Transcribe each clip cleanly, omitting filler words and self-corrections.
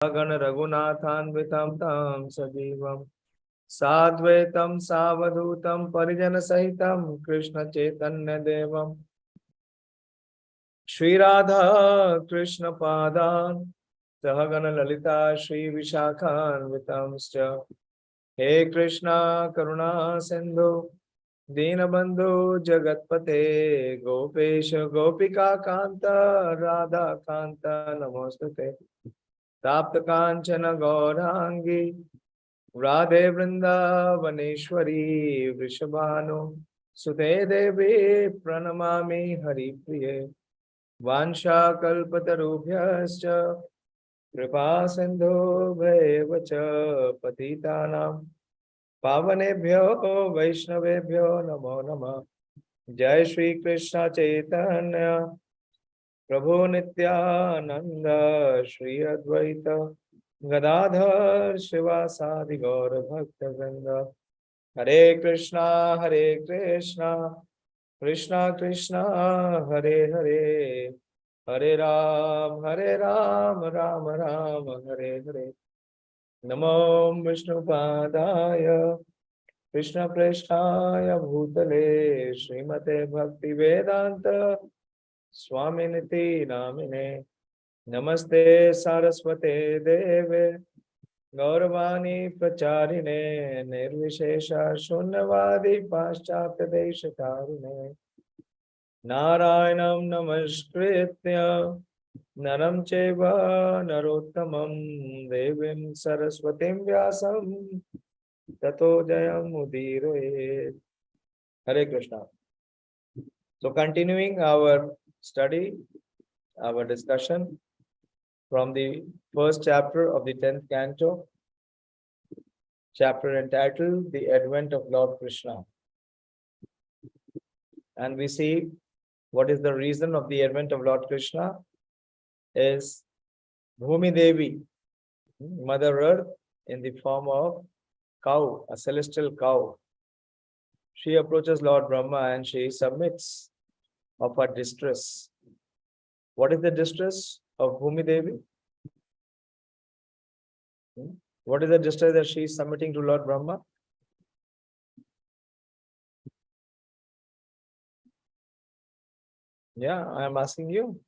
गण रघुनाथान्वितं तं सजीवं साद्वैतं सावधूतं परिजन सहितं कृष्ण चैतन्य देवं श्री राधा कृष्ण पादान् सहगण ललिता श्री विशाखान्वितंश्च हे कृष्णा करुणा सिंधु दीनबंधु जगतपते गोपेश गोपिका कांत राधा कांत नमोस्तुते ताप्त कांचन गौरांगी राधे वृंदावनेश्वरी वृषभानु सुते देवी प्रणमामि हरिप्रिये वाञ्छाकल्पतरुभ्यश्च कृपा सिन्धुभ्येव च पतितानां पावनेभ्यो वैष्णवेभ्यो नमो नमः। जय श्री कृष्ण चैतन्य प्रभु नित्यानंद श्री अद्वैत गदाधर शिवासादि गौर भक्त वृंद हरे कृष्णा कृष्णा कृष्णा हरे हरे हरे राम राम राम हरे हरे। नमो विष्णुपादाय कृष्ण प्रेष्ठाय भूतले श्रीमते भक्ति वेदांत स्वामिनिति नामिने नमस्ते सारस्वते देवे गौरवाणी प्रचारिणे निर्विशेष शून्यवादी पाश्चात्य देशकारिणे नारायणं नमस्कृत्य नरं चैव नरोत्तमं देवीं सरस्वतीं व्यासं ततो जयमुदीरयेत्। Hare Krishna. So continuing our study, our discussion from the first chapter of the 10th canto, chapter entitled The Advent of Lord Krishna. And we see what is the reason of the advent of Lord Krishna is Bhumi Devi, Mother Earth, in the form of cow, a celestial cow. She approaches Lord Brahma and she submits of her distress. What is the distress of Bhumi Devi? What is the distress that she is submitting to Lord Brahma? Yeah, I am asking you.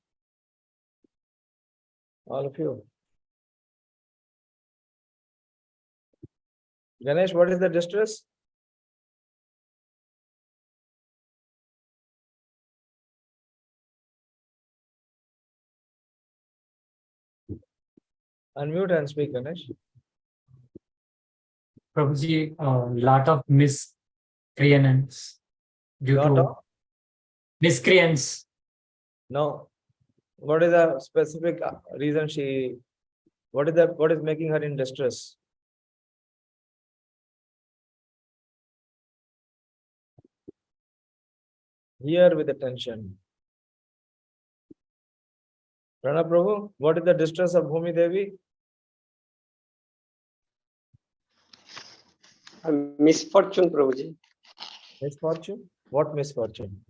All of you. Ganesh, what is the distress? Unmute and speak, Ganesh. Prabhuji, lot of miscreants due to miscreants. No. What is the specific reason what is making her in distress? Here with attention. Pranab Prabhu, what is the distress of Bhumi Devi? Misfortune, Prabhuji. Misfortune? What misfortune?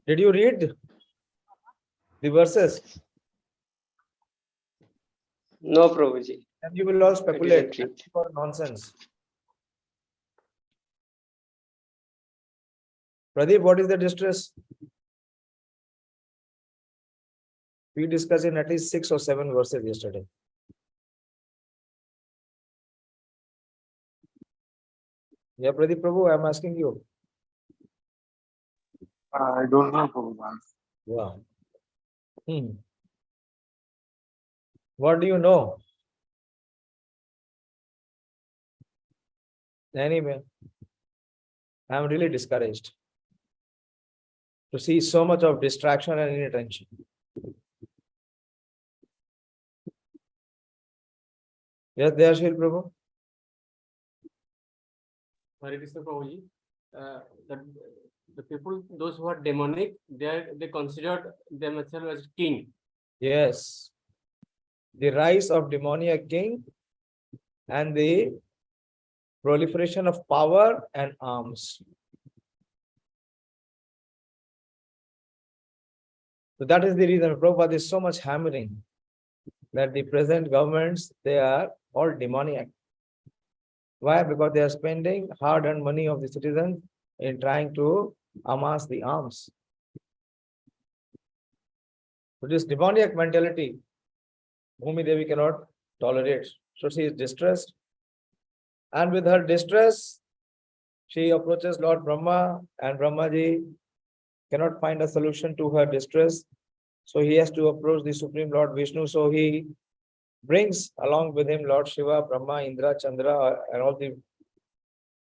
Did you read the verses? No, Prabhuji. And you will all speculate. read. For nonsense. Pradeep, what is the distress? We discussed in at least 6 or 7 verses yesterday. Yeah, Pradeep Prabhu, I am asking you. I don't know, Prabhupada. Wow. What do you know? Anyway, I am really discouraged to see so much of distraction and inattention. Yes, Dayashil Prabhu. Hare Krishna Prabhuji, the people, those who are demonic, they considered themselves as king. Yes. The rise of demoniac king and the proliferation of power and arms. So that is the reason Prabhupada is so much hammering that the present governments, they are all demoniac. Why? Because they are spending hard-earned money of the citizens in trying to amass the arms. So this demoniac mentality, Bhumi Devi cannot tolerate. So she is distressed. And with her distress, she approaches Lord Brahma, and Brahmaji cannot find a solution to her distress. So he has to approach the Supreme Lord Vishnu. So he brings along with him Lord Shiva, Brahma, Indra, Chandra, and all the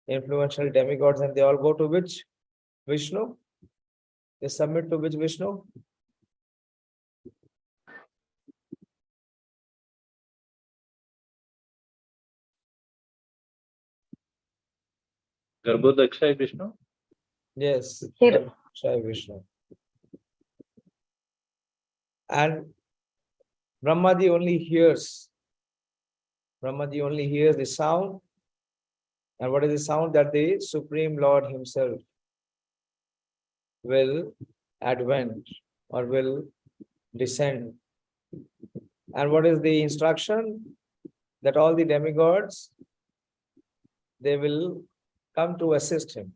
influential demigods, and they all go to which? Vishnu. They submit to which Vishnu? Garbhodaksha Vishnu? Yes, Hir- Shai Vishnu. And Brahmaji only hears. Brahmaji only hears the sound. And what is the sound? That the Supreme Lord himself will advent or will descend. And what is the instruction? That all the demigods, they will come to assist him.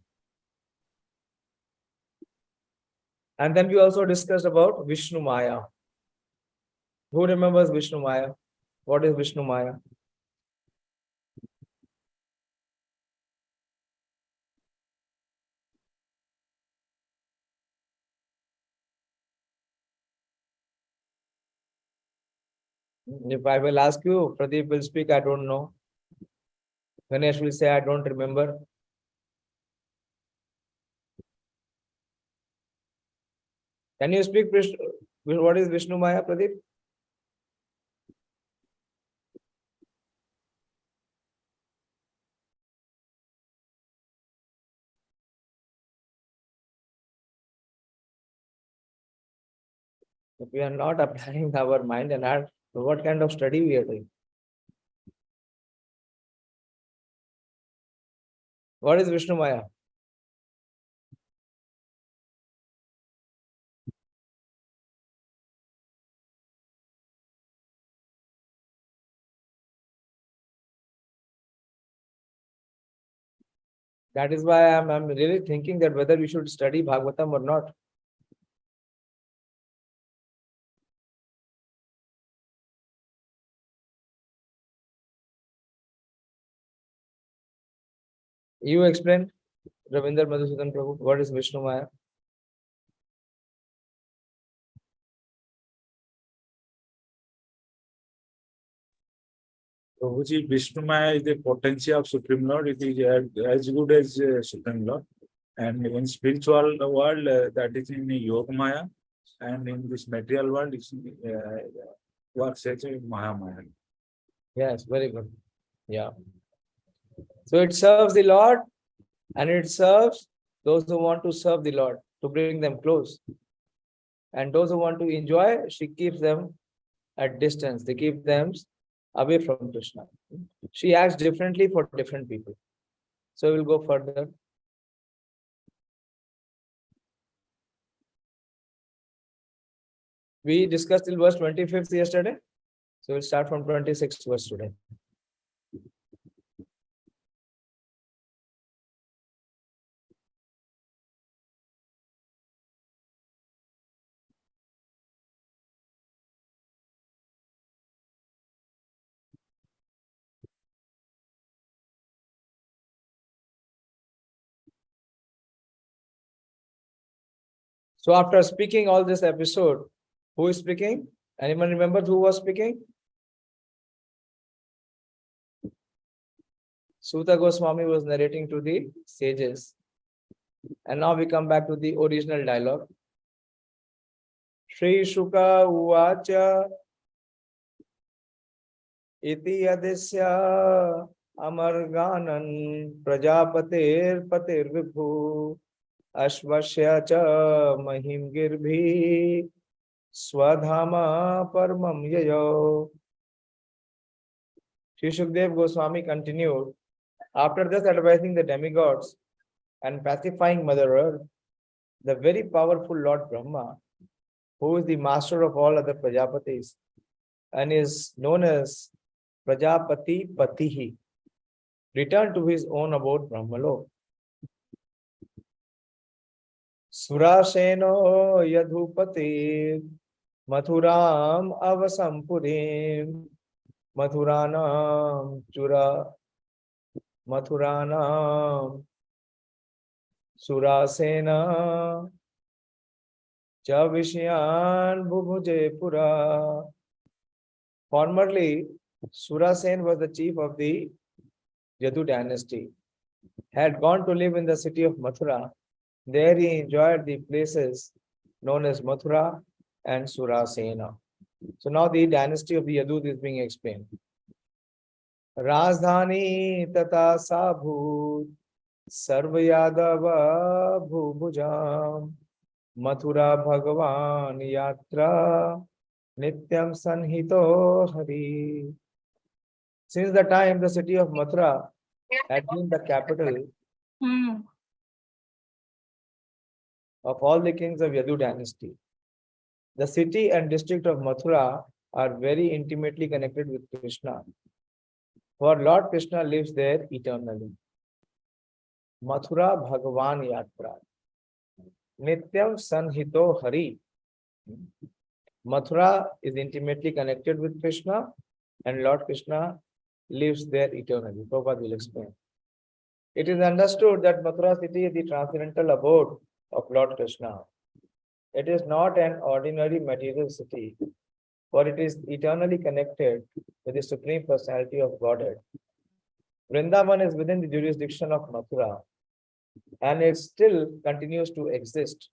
And then we also discussed about Vishnu Maya. Who remembers Vishnu Maya? What is Vishnu Maya? If I will ask you, Pradeep will speak, I don't know. Ganesh will say, I don't remember. Can you speak, what is Vishnu Maya, Pradeep? If we are not applying our mind and heart, what kind of study we are doing? What is Vishnu Maya? That is why I'm really thinking that whether we should study Bhagavatam or not. You explain, Ravinder Madhusudan Prabhu, what is Vishnu Maya? Prabhuji, Vishnu Maya is the potency of Supreme Lord. It is as good as Supreme Lord. And in spiritual world, that is in Yoga Maya. And in this material world, it works as a Mahamaya. Yes, very good. Yeah. So it serves the Lord and it serves those who want to serve the Lord, to bring them close. And those who want to enjoy, she keeps them at distance. They keep them away from Kṛṣṇa. She acts differently for different people. So we'll go further. We discussed till verse 25th yesterday. So we'll start from 26th verse today. So after speaking all this episode, who is speaking? Anyone remember who was speaking? Suta Goswami was narrating to the sages. And now we come back to the original dialogue. Shri Shuka Uvacha Iti Yadisya Amarganan Prajapatir Patir Vibhu Ashvasya Cha Mahim Girbhi Swadhama Paramam Yayo. Shri Shukdev Goswami continued, after thus advising the demigods and pacifying Mother Earth, the very powerful Lord Brahma, who is the master of all other Prajapatis and is known as Prajapati Patihi, returned to his own abode Brahmalok. Suraseno Yadhupati Mathuram Avasampurim Mathuranam Surasena Chavishyan Bhubuje Pura. Formerly, Surasen was the chief of the Yadu dynasty, had gone to live in the city of Mathura. There he enjoyed the places known as Mathura and Surasena. So now the dynasty of the Yadud is being explained. Rajdhani tata sabhut sarvayadava bhubujam Mathura Bhagavan Yatra Nityam Sanhito Hari. Since the time the city of Mathura had been the capital of all the kings of Yadu dynasty, the city and district of Mathura are very intimately connected with Kṛṣṇa. For Lord Kṛṣṇa lives there eternally. Mathura Bhagavan Yatra Nityam Sanhito Hari. Mathura is intimately connected with Kṛṣṇa and Lord Kṛṣṇa lives there eternally. Prabhupada will explain. It is understood that Mathura city is the transcendental abode of Lord Kṛṣṇa. It is not an ordinary material city, for it is eternally connected with the Supreme Personality of Godhead. Vrindavan is within the jurisdiction of Mathura, and it still continues to exist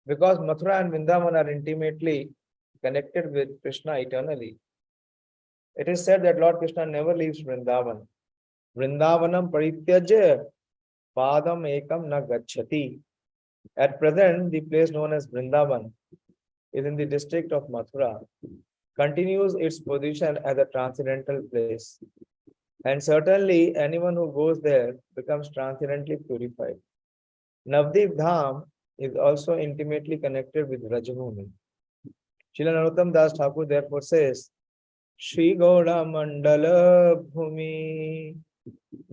because Mathura and Vrindavan are intimately connected with Kṛṣṇa eternally. It is said that Lord Kṛṣṇa never leaves Vrindavan. Vrindavanam parityaja padam ekam na gacchati. At present, the place known as Vrindavan is in the district of Mathura, continues its position as a transcendental place. And certainly, anyone who goes there becomes transcendently purified. Navdeep Dham is also intimately connected with Rajabhumi. Srila Narottam Das Thakur therefore says, Shri Gauda Mandala Bhumi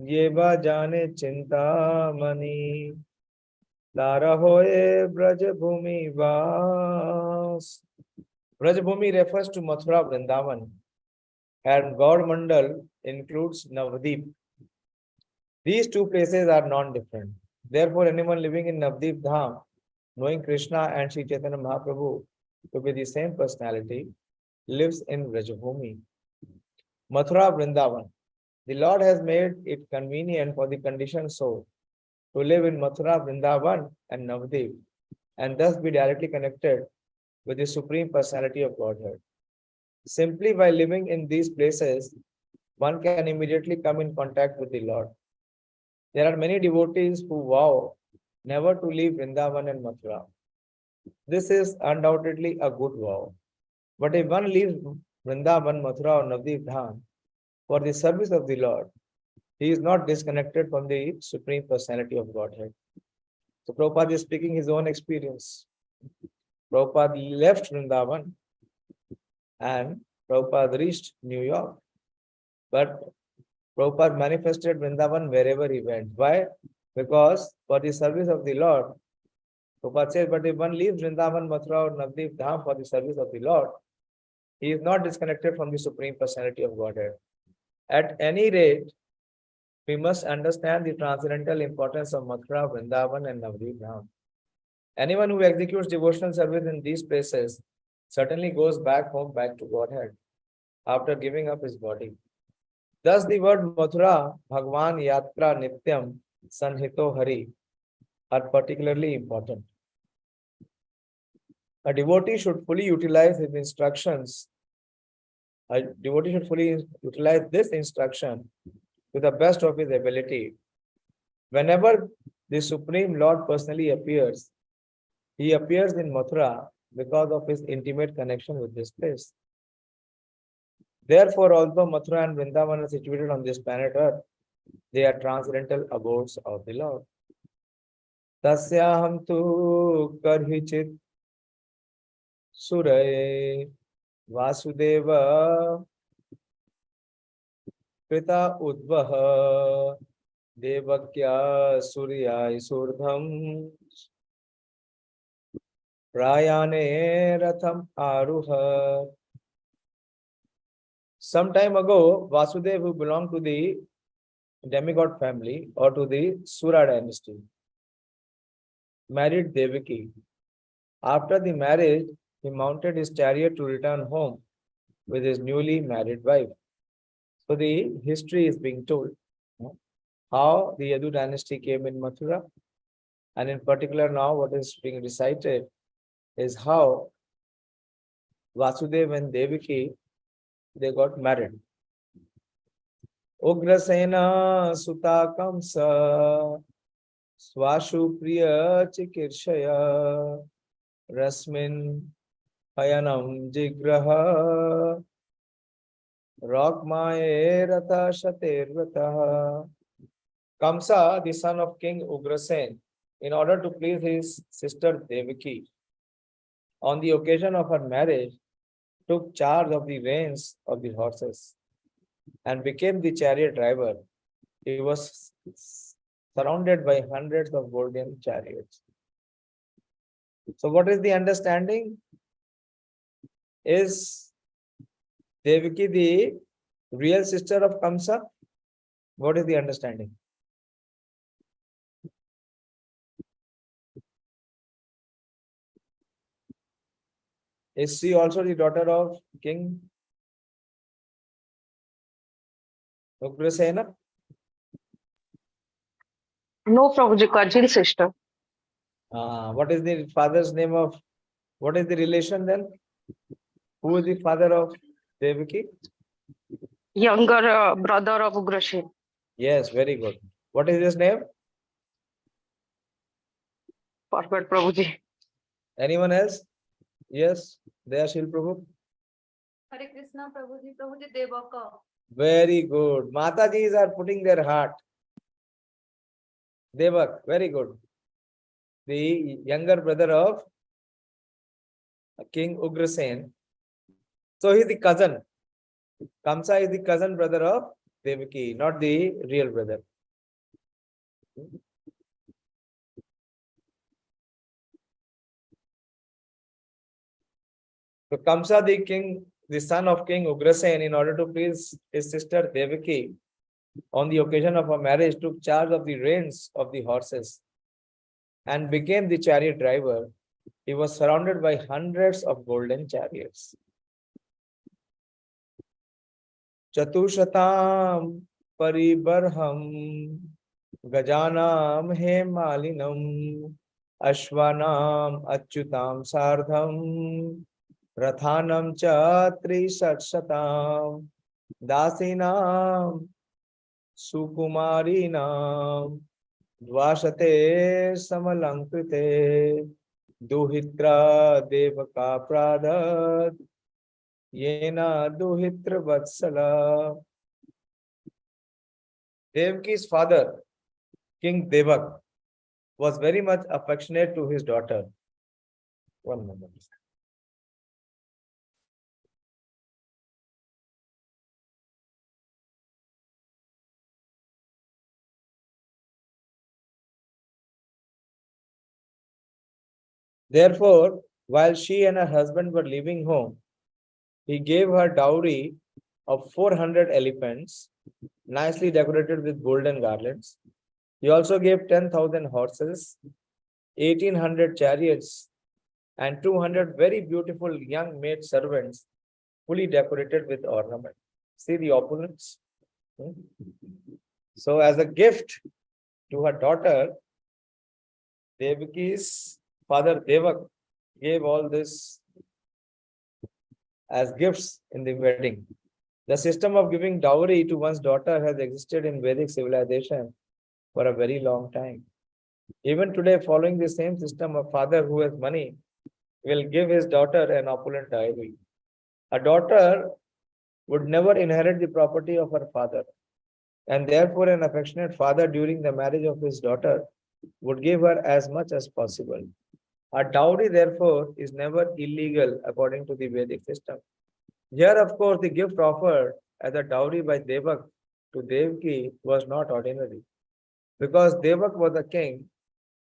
Yeva Jane Chinta Mani Tara Hoye Brajabhumi Vas. Brajabhumi refers to Mathura Vrindavan, and Gaur Mandal includes Navdeep. These two places are non-different. Therefore, anyone living in Navdeep Dham, knowing Kṛṣṇa and Sri Chaitanya Mahaprabhu to be the same personality, lives in Brajabhumi. Mathura Vrindavan. The Lord has made it convenient for the conditioned soul to live in Mathura, Vrindavan and Navdeep, and thus be directly connected with the Supreme Personality of Godhead. Simply by living in these places, one can immediately come in contact with the Lord. There are many devotees who vow never to leave Vrindavan and Mathura. This is undoubtedly a good vow. But if one leaves Vrindavan, Mathura or Navdeep Dham for the service of the Lord, he is not disconnected from the Supreme Personality of Godhead. So Prabhupada is speaking his own experience. Prabhupada left Vrindavan and Prabhupada reached New York. But Prabhupada manifested Vrindavan wherever he went. Why? Because for the service of the Lord, Prabhupada says, but if one leaves Vrindavan, Mathura or Navdeep Dham for the service of the Lord, he is not disconnected from the Supreme Personality of Godhead. At any rate, we must understand the transcendental importance of Mathura, Vrindavan and Navdeep Dham. Anyone who executes devotional service in these places certainly goes back home, back to Godhead, after giving up his body. Thus the word Mathura, Bhagavan Yatra Nityam Sanhito Hari are particularly important. A devotee should fully utilize his instructions. A devotee should fully utilize this instruction to the best of his ability. Whenever the Supreme Lord personally appears, he appears in Mathura because of his intimate connection with this place. Therefore, although Mathura and Vrindavan are situated on this planet Earth, they are transcendental abodes of the Lord. Tasyaham tu karhichit Suraye Vasudeva Krita Udvaha Devakya Suryai Surdham Prayane Ratham Aruha. Some time ago, Vasudeva, who belonged to the demigod family or to the Sura dynasty, married Devaki. After the marriage, he mounted his chariot to return home with his newly married wife. So the history is being told how the Yadu dynasty came in Mathura, and in particular now what is being recited is how Vasudeva and Devaki, they got married. Ugrasena Suta Kamsa Swashu Priya Chikirshaya Rasmin Hayanam Jigraha Rokmaye Rata Shatervata. Kamsa, the son of King Ugrasen, in order to please his sister Devaki, on the occasion of her marriage, took charge of the reins of the horses and became the chariot driver. He was surrounded by hundreds of golden chariots. So what is the understanding? Is Devaki the real sister of Kamsa? What is the understanding? Is she also the daughter of King Ugrasena? No, Prabhuji, cousin sister. What is the father's name of, what is the relation then? Who is the father of Devaki? Younger brother of Ugrasen. Yes, very good. What is his name? Forgot, Prabhuji. Anyone else? Yes, Dayashil Prabhu. Hare Krishna, Prabhuji, Prabhuji Devaka. Very good. Matajis are putting their heart. Devak, very good. The younger brother of King Ugrasen. So he is the cousin. Kamsa is the cousin brother of Devaki, not the real brother. So Kamsa, the son of King Ugrasen, in order to please his sister Devaki, on the occasion of her marriage, took charge of the reins of the horses and became the chariot driver. He was surrounded by hundreds of golden chariots. Chatushatam Paribarham Gajanam Hemalinam Ashwanam Achyutam Sardham Rathanam Cha Trisatsatam Dasinam Sukumarinam Dvashate Samalankrite Duhitra Devaka Pradat Yena Duhitra Vatsala. Devaki's father, King Devak, was very much affectionate to his daughter. One moment. Therefore, while she and her husband were leaving home, he gave her dowry of 400 elephants, nicely decorated with golden garlands. He also gave 10,000 horses, 1,800 chariots, and 200 very beautiful young maid servants, fully decorated with ornament. See the opulence. So, as a gift to her daughter, Devaki's father Devak gave all this as gifts in the wedding. The system of giving dowry to one's daughter has existed in Vedic civilization for a very long time. Even today, following the same system, a father who has money will give his daughter an opulent dowry. A daughter would never inherit the property of her father, and therefore an affectionate father during the marriage of his daughter would give her as much as possible. A dowry, therefore, is never illegal according to the Vedic system. Here, of course, the gift offered as a dowry by Devak to Devaki was not ordinary. Because Devak was a king,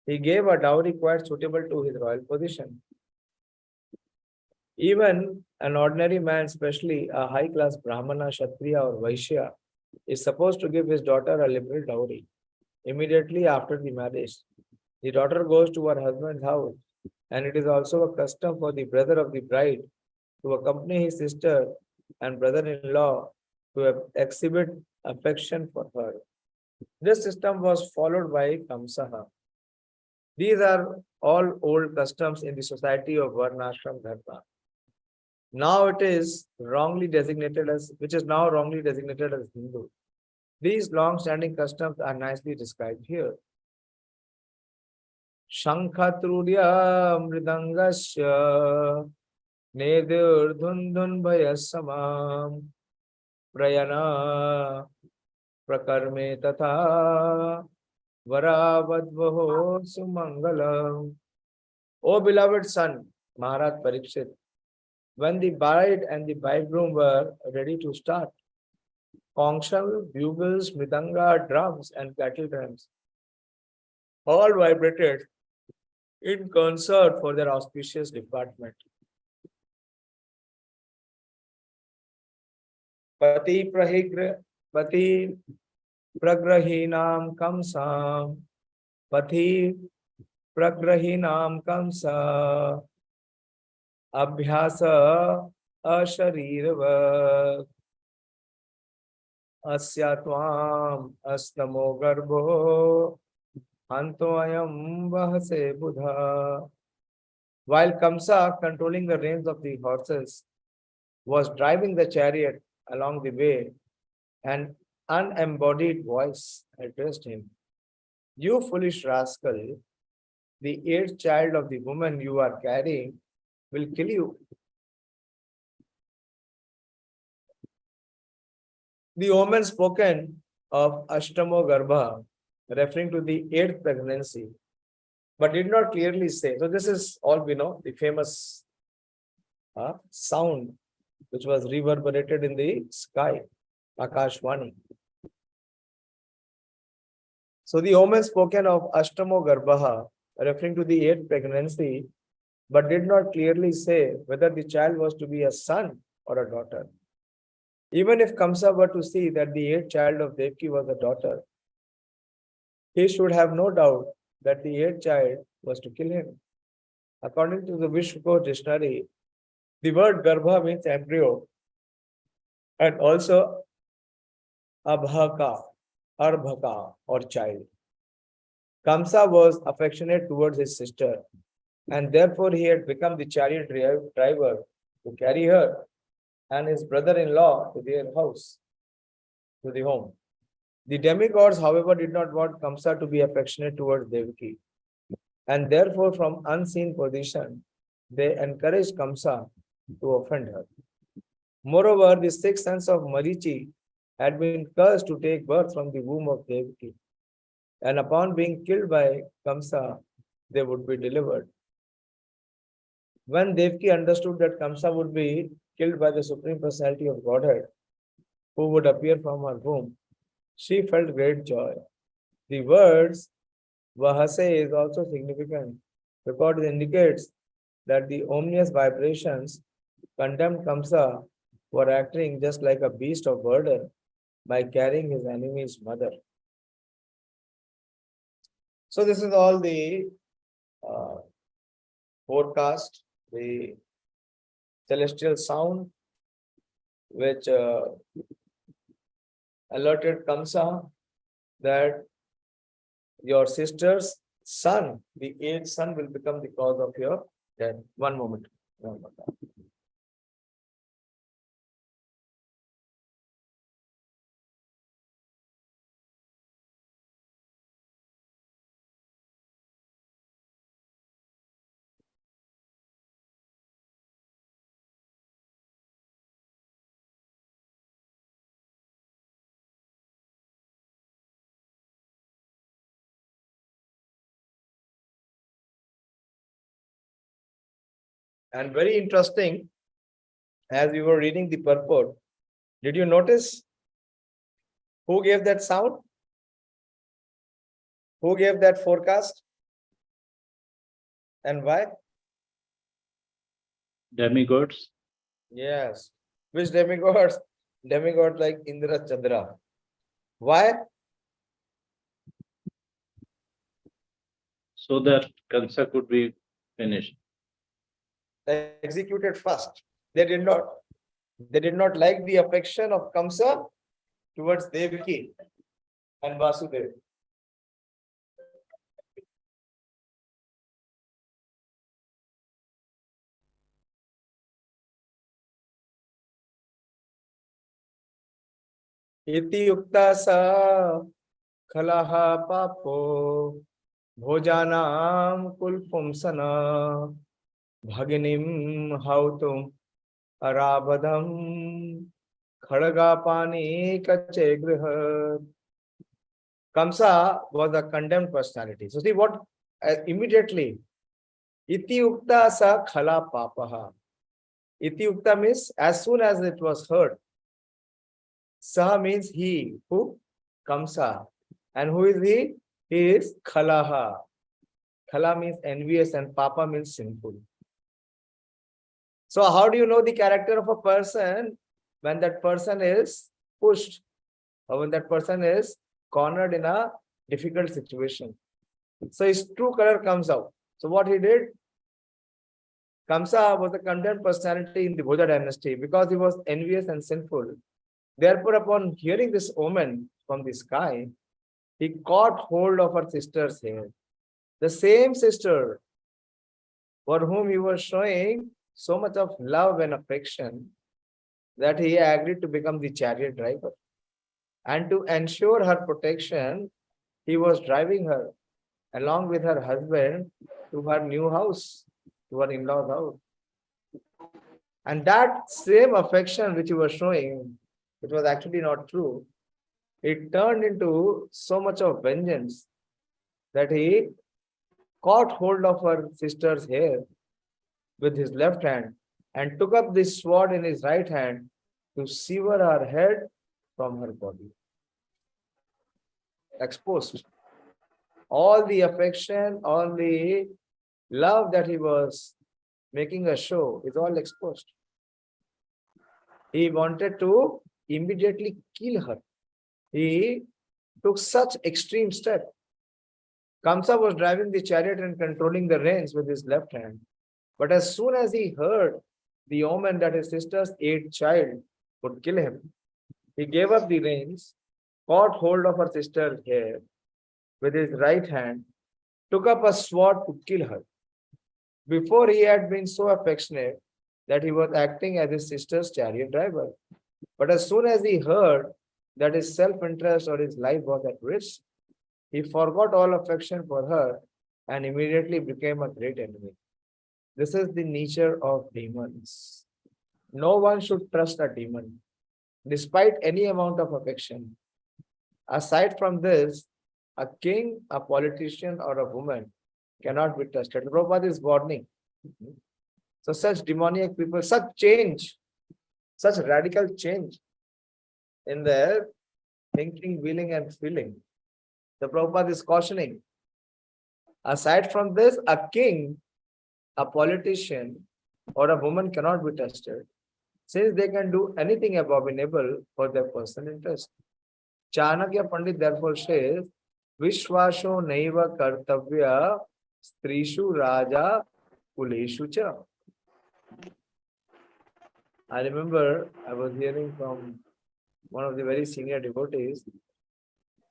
he gave a dowry quite suitable to his royal position. Even an ordinary man, especially a high-class Brahmana, Kshatriya or Vaishya, is supposed to give his daughter a liberal dowry immediately after the marriage. The daughter goes to her husband's house, and it is also a custom for the brother of the bride to accompany his sister and brother-in-law to exhibit affection for her. This system was followed by Kamsaha. These are all old customs in the society of Varnashram Dharma. Now it is wrongly designated as, which is now wrongly designated as Hindu. These long-standing customs are nicely described here. Shankhatrudya mridangasya nedur dhundun bhayasamam prayana prakarme tatha varavadvaho sumangalam. O beloved son, Maharaj Parikshit, when the bride and the bridegroom were ready to start, conchal, bugles, mridanga, drums, and cattle drums all vibrated in concert for their auspicious department. Pati pragrahinam kamsam, pati pragrahinam kamsa, abhyasa asharirava, asya tvam astamo garbho, antoayam vahase buddha. While Kamsa, controlling the reins of the horses, was driving the chariot along the way, an unembodied voice addressed him. You foolish rascal, the eighth child of the woman you are carrying will kill you. The omen spoken of Ashtamo Garbha, referring to the eighth pregnancy, but did not clearly say. So this is all we know, the famous sound which was reverberated in the sky, Akashvani. So the omen spoken of Ashtamo Garbha, referring to the eighth pregnancy, but did not clearly say whether the child was to be a son or a daughter. Even if Kamsa were to see that the eighth child of Devaki was a daughter, he should have no doubt that the eighth child was to kill him. According to the Vishwakot dictionary, the word Garbha means embryo and also Abhaka, Arbhaka or child. Kamsa was affectionate towards his sister, and therefore he had become the chariot driver to carry her and his brother-in-law to their house, to the home. The demigods, however, did not want Kamsa to be affectionate towards Devaki, and therefore from unseen position, they encouraged Kamsa to offend her. Moreover, the 6 sons of Marichi had been cursed to take birth from the womb of Devaki, and upon being killed by Kamsa, they would be delivered. When Devaki understood that Kamsa would be killed by the Supreme Personality of Godhead, who would appear from her womb, she felt great joy. The words Vahase is also significant because it indicates that the ominous vibrations condemned Kamsa for acting just like a beast of burden by carrying his enemy's mother. So this is all the forecast, the celestial sound which alerted Kamsa that your sister's son, the eighth son, will become the cause of your death. One moment. And very interesting, as we were reading the purport, did you notice who gave that sound? Who gave that forecast? And why? Demigods. Yes. Which demigods? Demigods like Indra Chandra. Why? So that Kṛṣṇa could be finished. They executed first. They did not like the affection of Kamsa towards Devaki and Vasudeva. Iti yukta sa khalaha papo bhojanam kulpumsana bhaginim hautum arabadam khadagapani kache grihat. Kamsa was a condemned personality. So see what immediately iti yukta sa khala papaha. Iti yukta means as soon as it was heard. Sa means he. Who? Kamsa. And who is he? He is Khalaha. Khala means envious and Papa means sinful. So how do you know the character of a person? When that person is pushed or when that person is cornered in a difficult situation. So his true color comes out. So what he did? Kamsa was a condemned personality in the Bhoja dynasty because he was envious and sinful. Therefore, upon hearing this omen from the sky, he caught hold of her sister's hair. The same sister for whom he was showing so much of love and affection that he agreed to become the chariot driver. And to ensure her protection, he was driving her along with her husband to her new house, to her in-law's house. And that same affection which he was showing, it was actually not true. It turned into so much of vengeance that he caught hold of her sister's hair with his left hand and took up this sword in his right hand to sever her head from her body. Exposed. All the affection, all the love that he was making a show is all exposed. He wanted to immediately kill her. He took such extreme step. Kamsa was driving the chariot and controlling the reins with his left hand. But as soon as he heard the omen that his sister's 8th child would kill him, he gave up the reins, caught hold of her sister's hair with his right hand, took up a sword to kill her. Before he had been so affectionate that he was acting as his sister's chariot driver. But as soon as he heard that his self-interest or his life was at risk, he forgot all affection for her and immediately became a great enemy. This is the nature of demons. No one should trust a demon, despite any amount of affection. Aside from this, a king, a politician, or a woman cannot be trusted. Prabhupada is warning. So such demoniac people, such change, such radical change in their thinking, willing, and feeling. The Prabhupada is cautioning. Aside from this, a king, a politician, or a woman cannot be trusted, since they can do anything abominable for their personal interest. Chanakya Pandit therefore says, Vishwasho naiva kartavya strishu raja kuleshu cha. I remember I was hearing from one of the very senior devotees.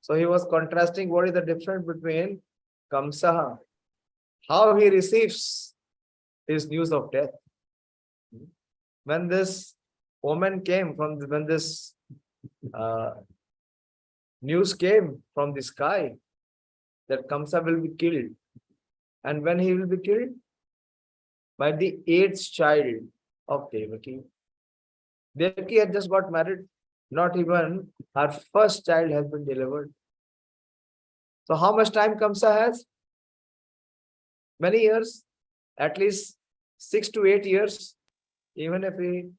So he was contrasting what is the difference between Kamsa, how he receives his news of death. When this omen came from when this news came from the sky that Kamsa will be killed, and when he will be killed? By the 8th child of Devaki. Devaki had just got married. Not even her first child has been delivered. So how much time Kamsa has? Many years, at least 6 to 8 years, even if we,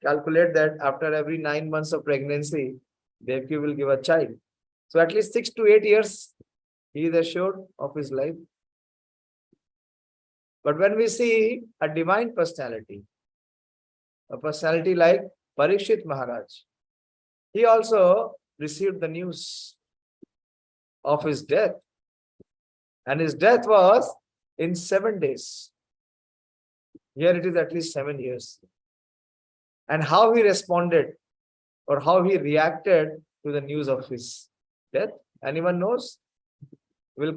calculate that after every 9 months of pregnancy, Devaki will give a child. So at least 6 to 8 years, he is assured of his life. But when we see a divine personality, a personality like Parikshit Maharaj, he also received the news of his death. And his death was in 7 days. Here it is at least 7 years. And how he responded or how he reacted to the news of his death, anyone knows? We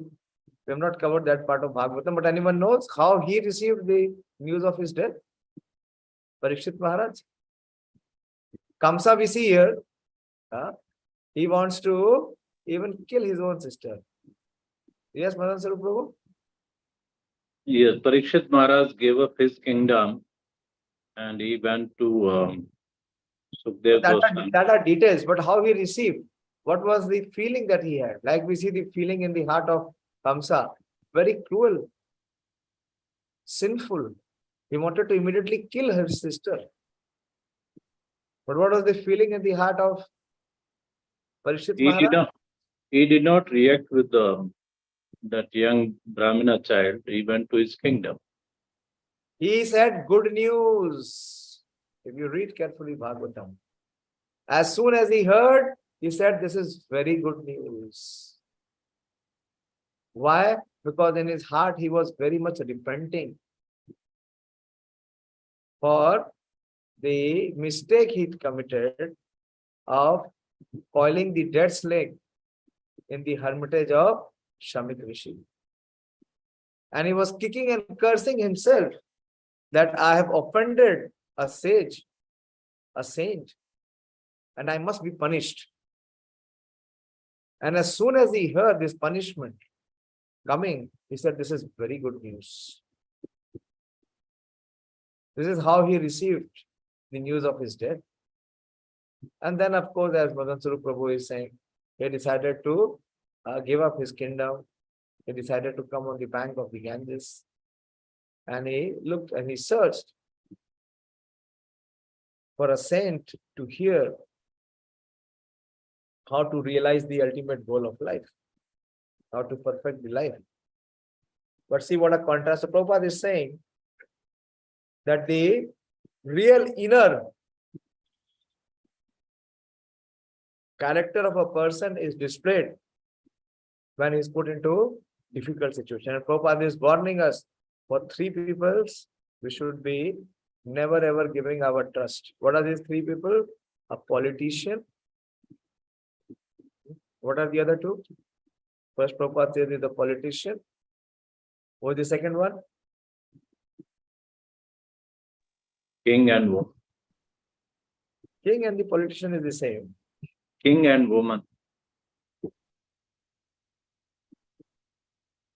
have not covered that part of Bhagavatam, but anyone knows how he received the news of his death? Parikshit Maharaj. Kamsa we see here, he wants to even kill his own sister. Yes, Madan Sarup Prabhu? Yes, Parikshit Maharaj gave up his kingdom and he went to Sukhdev Goswami. That are details, but how he received, what was the feeling that he had? Like we see the feeling in the heart of Kamsa, very cruel, sinful. He wanted to immediately kill his sister. But what was the feeling in the heart of Parikshit Maharaj? He did not react with that young Brahmana child. He went to his kingdom. He said, good news. If you read carefully Bhagavatam, as soon as he heard, he said, this is very good news. Why? Because in his heart, he was very much repenting for the mistake he committed of coiling the dead snake in the hermitage of Shamit Rishi. And he was kicking and cursing himself that I have offended a sage, a saint, and I must be punished. And as soon as he heard this punishment coming, he said, this is very good news. This is how he received the news of his death. And then, of course, as Madan Sarup Prabhu is saying, he decided to give up his kingdom. He decided to come on the bank of the Ganges. And he looked and he searched for a saint to hear how to realize the ultimate goal of life, how to perfect the life. But see what a contrast. So Prabhupada is saying that the real inner character of a person is displayed when he is put into difficult situation. And Prabhupada is warning us for 3 peoples we should be never ever giving our trust. What are these 3 people? A politician. What are the other 2? First, Prabhupada says is the politician. What is the second one? King and woman. King and the politician is the same. King and woman.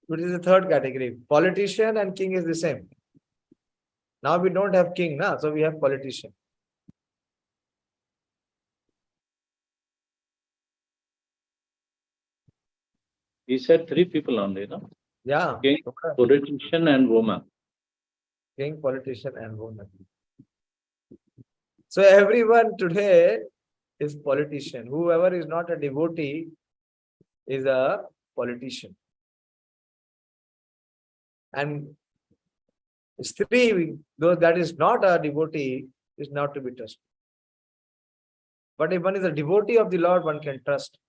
Which is the third category. Politician and king is the same. Now we don't have king, so we have politician. He said 3 people only, no? Yeah. King, politician and woman. King, politician and woman. So everyone today is politician. Whoever is not a devotee is a politician. And Strī, though that is not a devotee, is not to be trusted. But if one is a devotee of the Lord, one can trust.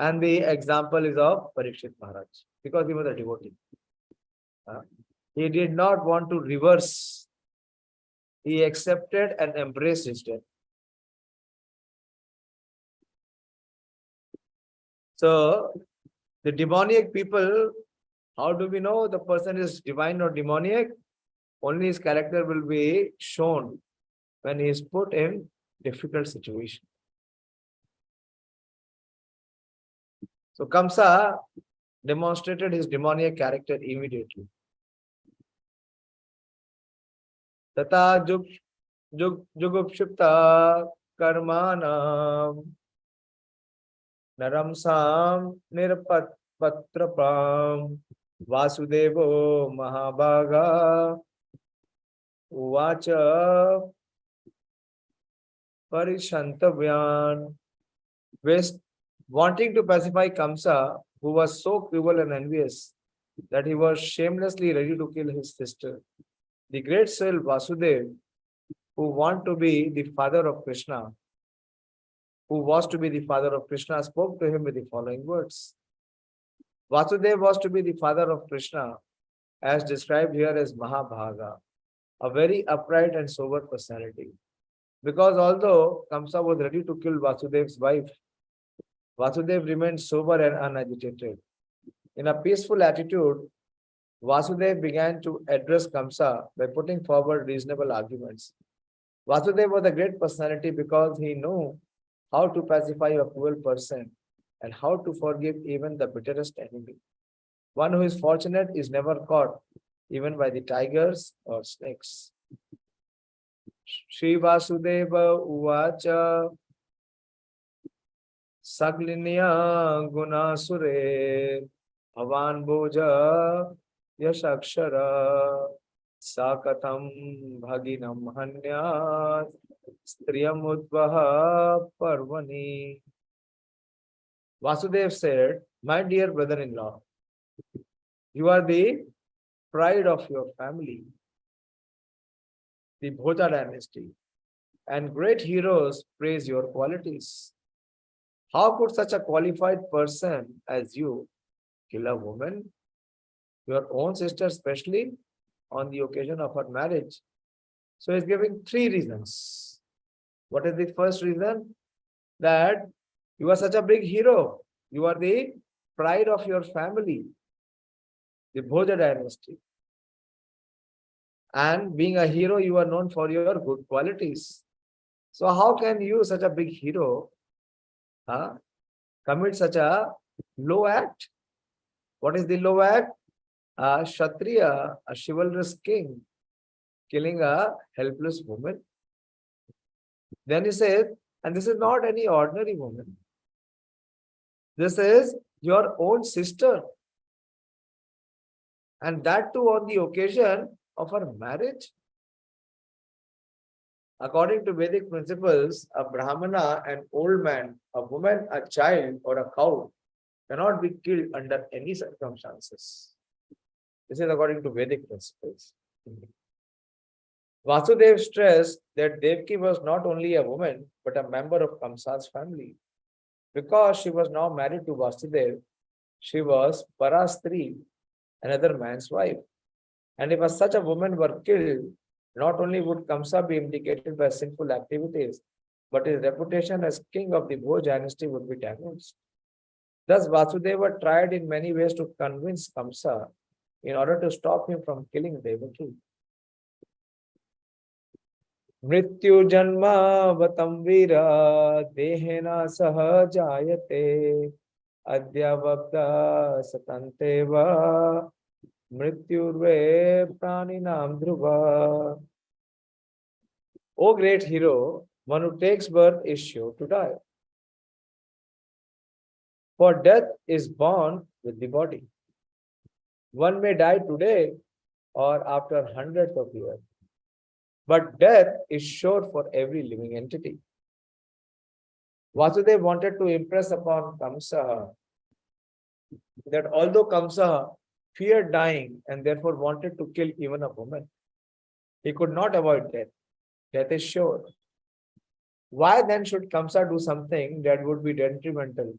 And the example is of Parikshit Maharaj, because he was a devotee. He did not want to reverse. He accepted and embraced his death. So, the demoniac people, how do we know the person is divine or demoniac? Only his character will be shown when he is put in difficult situation. So Kamsa demonstrated his demoniac character immediately. Tata jugupshipta karmanam naramsam nirpatrapam vasudevo mahabhaga Uvacha Parishantavyan. Wanting to pacify Kamsa, who was so cruel and envious that he was shamelessly ready to kill his sister. The great soul Vasudev, who want to be the father of Kṛṣṇa, who was to be the father of Kṛṣṇa, spoke to him with the following words. Vasudev was to be the father of Kṛṣṇa, as described here as Mahabhaga, a very upright and sober personality. Because although Kamsa was ready to kill Vasudev's wife, Vasudev remained sober and unagitated. In a peaceful attitude, Vasudev began to address Kamsa by putting forward reasonable arguments. Vasudev was a great personality because he knew how to pacify a cruel person and how to forgive even the bitterest enemy. One who is fortunate is never caught even by the tigers or snakes. Shri Vasudeva Uvacha Saglinya Gunasure Bhavan Boja Yashakshara Sakatam Bhaginam Hanyat Striyam Udvaha Parvani. Vasudev said, my dear brother-in-law, you are the pride of your family, the Bhoja dynasty, and great heroes praise your qualities. How could such a qualified person as you kill a woman, your own sister especially, on the occasion of her marriage? So he's giving three reasons. What is the first reason? That you are such a big hero. You are the pride of your family, the Bhoja dynasty. And being a hero, you are known for your good qualities. So how can you, such a big hero, commit such a low act? What is the low act? A Kshatriya, a chivalrous king, killing a helpless woman. Then he said, and this is not any ordinary woman. This is your own sister. And that too on the occasion of her marriage. According to Vedic principles, a Brahmana, an old man, a woman, a child, or a cow cannot be killed under any circumstances. This is according to Vedic principles. Vasudev stressed that Devaki was not only a woman, but a member of Kamsa's family. Because she was now married to Vasudev, she was Parastri, another man's wife. And if such a woman were killed, not only would Kamsa be implicated by sinful activities, but his reputation as king of the Bhoj dynasty would be damaged. Thus, Vasudeva tried in many ways to convince Kamsa in order to stop him from killing Devaki. Mrityu Janmāṣṭamī vīra dehena saha jayate adyavabda satanteva mrityurve praninam dhruva. O great hero, one who takes birth is sure to die. For death is born with the body. One may die today or after hundreds of years. But death is sure for every living entity. Vasudeva wanted to impress upon Kamsa that although Kamsa feared dying and therefore wanted to kill even a woman, he could not avoid death. Death is sure. Why then should Kamsa do something that would be detrimental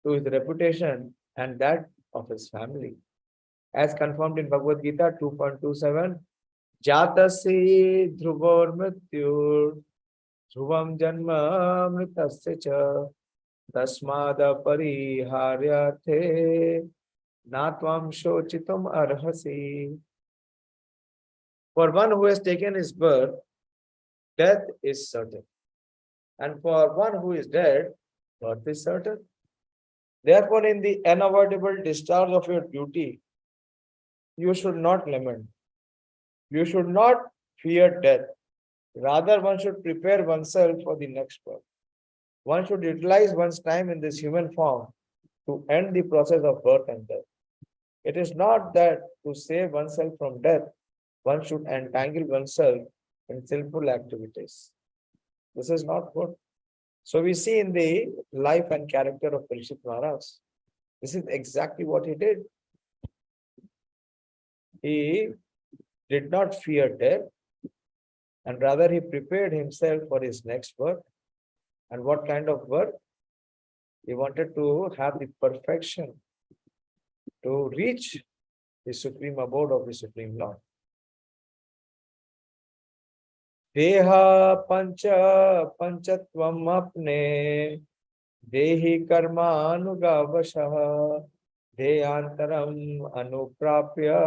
to his reputation and that of his family? As confirmed in Bhagavad Gita 2.27, Jatasi dhruvor mrityur dhruvam janma mritasya cha tasmada pariharyate natvam shochitum arhasi. For one who has taken his birth, death is certain. And for one who is dead, birth is certain. Therefore, in the unavoidable discharge of your duty, you should not lament. You should not fear death. Rather, one should prepare oneself for the next birth. One should utilize one's time in this human form to end the process of birth and death. It is not that to save oneself from death, one should entangle oneself in sinful activities. This is not good. So we see in the life and character of Parikshit Maharaj, this is exactly what he did. He did not fear death, and rather he prepared himself for his next birth. And what kind of birth? He wanted to have the perfection to reach the supreme abode of the Supreme Lord. Deha pancha panchatvam apne dehi karmanugavashaha deyantaram anuprapya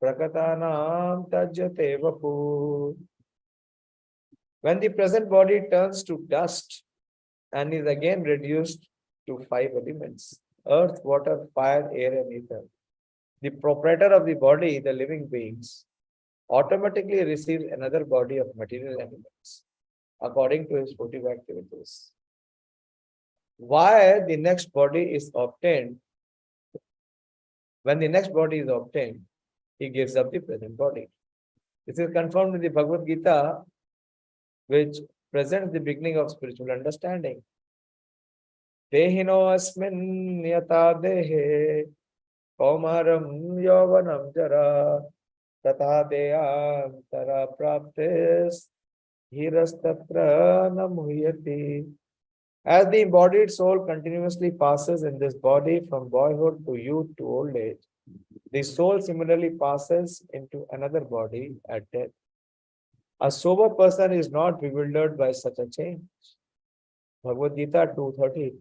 prakatanam tajyate vapu. When the present body turns to dust and is again reduced to 5 elements, earth, water, fire, air, and ether, the proprietor of the body, the living beings, automatically receives another body of material elements according to his votive activities. Why the next body is obtained? When the next body is obtained, he gives up the present body. This is confirmed in the Bhagavad Gita, which presents the beginning of spiritual understanding. Dehino asmin yata dehe kaumaram yavanam jara tata deyantara praptes hirastatra namuhyati. As the embodied soul continuously passes in this body from boyhood to youth to old age, the soul similarly passes into another body at death. A sober person is not bewildered by such a change. Bhagavad Gita 2:30.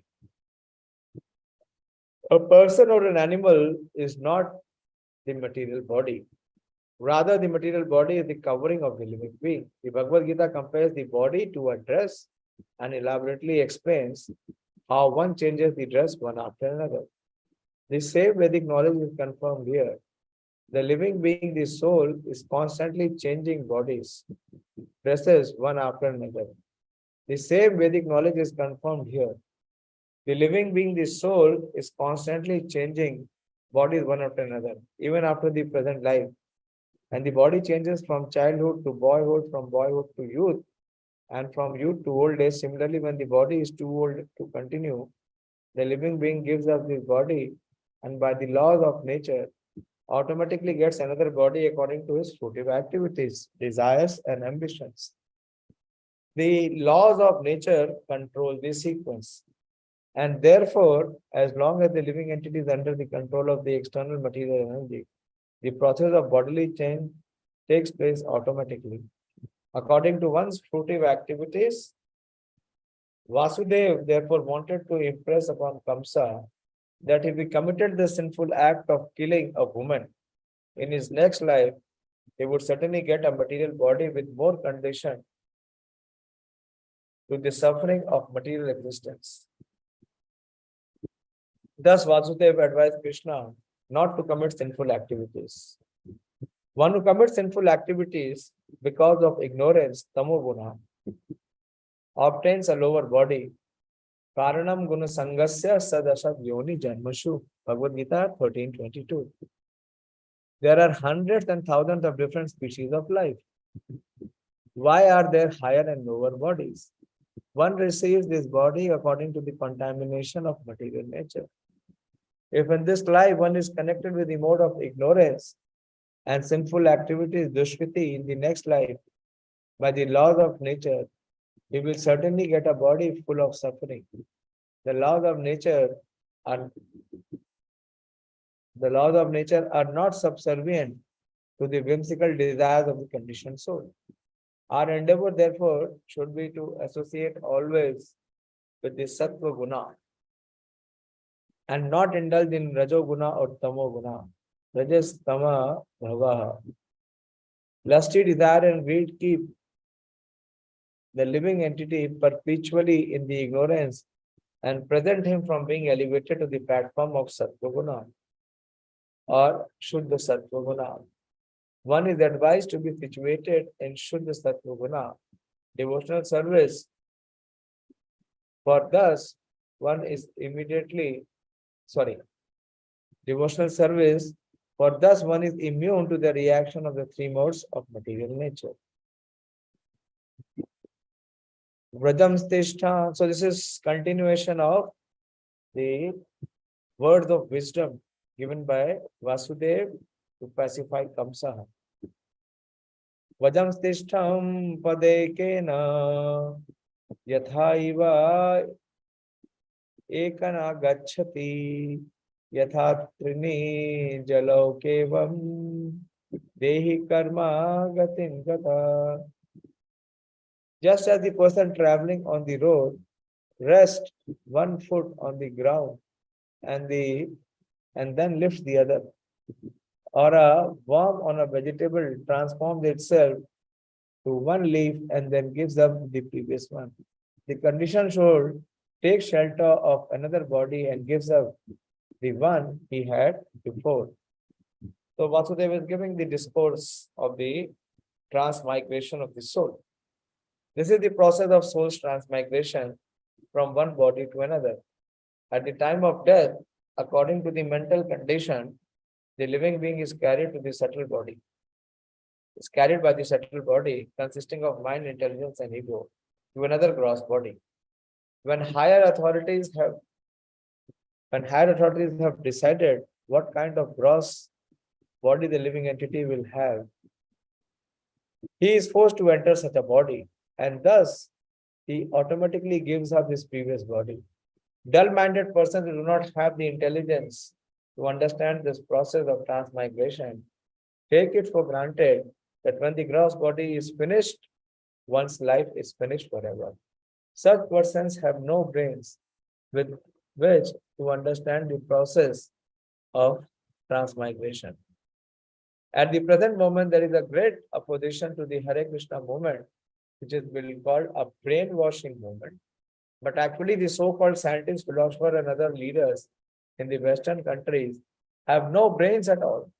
A person or an animal is not the material body. Rather, the material body is the covering of the living being. The Bhagavad Gita compares the body to a dress and elaborately explains how one changes the dress one after another. The same Vedic knowledge is confirmed here. The living being, the soul, is constantly changing bodies, dresses one after another. The same Vedic knowledge is confirmed here. The living being, the soul, is constantly changing bodies one after another, even after the present life. And the body changes from childhood to boyhood, from boyhood to youth, and from youth to old age. Similarly, when the body is too old to continue, the living being gives up his body and by the laws of nature automatically gets another body according to his fruitive activities, desires, and ambitions. The laws of nature control this sequence. And therefore, as long as the living entity is under the control of the external material energy, the process of bodily change takes place automatically. According to one's fruitive activities, Vasudeva therefore wanted to impress upon Kamsa that if he committed the sinful act of killing a woman, in his next life, he would certainly get a material body with more condition to the suffering of material existence. Thus, Vasudeva advised Kṛṣṇa not to commit sinful activities. One who commits sinful activities because of ignorance, tamoguna, obtains a lower body. Karanam guna sangasya sadasad yoni janmashu. Bhagavad Gita 13:22. There are hundreds and thousands of different species of life. Why are there higher and lower bodies? One receives this body according to the contamination of material nature. If in this life one is connected with the mode of ignorance and sinful activities, dushkriti, in the next life, by the laws of nature, he will certainly get a body full of suffering. The laws of nature are not subservient to the whimsical desires of the conditioned soul. Our endeavor, therefore, should be to associate always with the sattva guna and not indulge in rajo guna or tamo guna. Rajas tama bhavaha. Lusty desire and greed keep the living entity perpetually in the ignorance and prevent him from being elevated to the platform of sattva guna or shuddha sattva guna. One is advised to be situated in shuddha sattva guna, devotional service. For thus, one is devotional service, For thus one is immune to the reaction of the three modes of material nature. Vradamstishtha. So this is continuation of the words of wisdom given by Vasudev to pacify Kamsa. Vajamstishtham padekena yathaiva ekana gacchati yatha trini jalokevam dehi karma gatin gata. Just as the person traveling on the road rests one foot on the ground and then lifts the other, or a worm on a vegetable transforms itself to one leaf and then gives up the previous one. The conditioned soul takes shelter of another body and gives up the one he had before. So Vasudeva is giving the discourse of the transmigration of the soul. This is the process of soul's transmigration from one body to another. At the time of death, according to the mental condition, the living being is carried to the subtle body. Is carried by the subtle body consisting of mind, intelligence, and ego to another gross body. When higher authorities have decided what kind of gross body the living entity will have, he is forced to enter such a body, and thus he automatically gives up his previous body. Dull-minded persons who do not have the intelligence to understand this process of transmigration take it for granted that when the gross body is finished, one's life is finished forever. Such persons have no brains with which to understand the process of transmigration. At the present moment, there is a great opposition to the Hare Krishna movement, which is called a brainwashing movement. But actually, the so-called scientists, philosophers, and other leaders in the Western countries have no brains at all.